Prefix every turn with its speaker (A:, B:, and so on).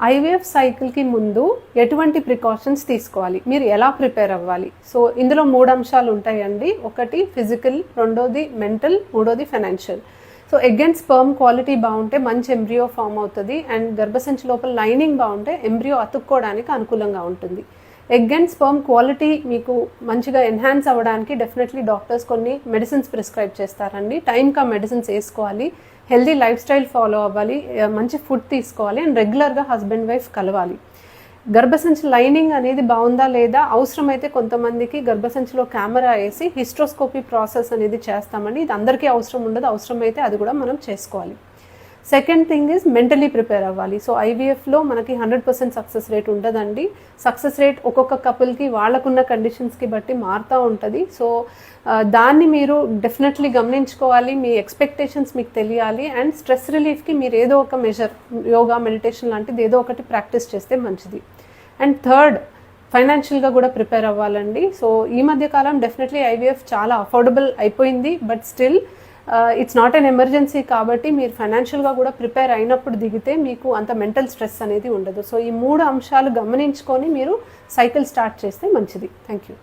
A: IVF సైకిల్కి ముందు ఎటువంటి ప్రికాషన్స్ తీసుకోవాలి, మీరు ఎలా ప్రిపేర్ అవ్వాలి? సో ఇందులో 3 అంశాలు ఉంటాయండి. ఒకటి ఫిజికల్, రెండోది మెంటల్, మూడోది financial. So egg and sperm quality బాగుంటే మంచి ఎంబ్రియో ఫామ్ అవుతుంది, అండ్ గర్భసంచి లోపల లైనింగ్ బాగుంటే ఎంబ్రియో అతుక్కోవడానికి అనుకూలంగా ఉంటుంది. ఎగ్ అండ్ స్పర్మ్ క్వాలిటీ మీకు మంచిగా ఎన్హాన్స్ అవ్వడానికి డెఫినెట్లీ డాక్టర్స్ కొన్ని మెడిసిన్స్ ప్రిస్క్రైబ్ చేస్తారండి. టైంకి ఆ మెడిసిన్స్ వేసుకోవాలి, హెల్దీ లైఫ్ స్టైల్ ఫాలో అవ్వాలి, మంచి ఫుడ్ తీసుకోవాలి, అండ్ రెగ్యులర్గా హస్బెండ్ వైఫ్ కలవాలి. గర్భసంచి లైనింగ్ అనేది బాగుందా లేదా, అవసరమైతే కొంతమందికి గర్భసంచిలో కెమెరా వేసి హిస్ట్రోస్కోపీ ప్రాసెస్ అనేది చేస్తామండి. ఇది అందరికీ అవసరం ఉండదు, అవసరమైతే అది కూడా మనం చేసుకోవాలి. Second thing is mentally prepare అవ్వాలి. సో ఐవీఎఫ్లో మనకి 100% సక్సెస్ రేట్ ఉండదండి. సక్సెస్ రేట్ ఒక్కొక్క కపుల్కి వాళ్ళకున్న కండిషన్స్కి బట్టి మారుతూ ఉంటుంది. సో దాన్ని మీరు డెఫినెట్లీ గమనించుకోవాలి, మీ ఎక్స్పెక్టేషన్స్ మీకు తెలియాలి, అండ్ స్ట్రెస్ రిలీఫ్కి మీరు ఏదో ఒక మెజర్, యోగా, మెడిటేషన్ లాంటిది ఏదో ఒకటి ప్రాక్టీస్ చేస్తే మంచిది. అండ్ థర్డ్, ఫైనాన్షియల్గా కూడా ప్రిపేర్ అవ్వాలండి. సో ఈ మధ్యకాలం డెఫినెట్లీ ఐవీఎఫ్ చాలా అఫోర్డబుల్ అయిపోయింది, but still it's not an emergency కాబట్టి మీరు ఫైనాన్షియల్గా కూడా ప్రిపేర్ అయినప్పుడు దిగితే మీకు అంత మెంటల్ స్ట్రెస్ అనేది ఉండదు. సో ఈ 3 అంశాలు గమనించుకొని మీరు సైకిల్ స్టార్ట్ చేస్తే మంచిది. Thank you.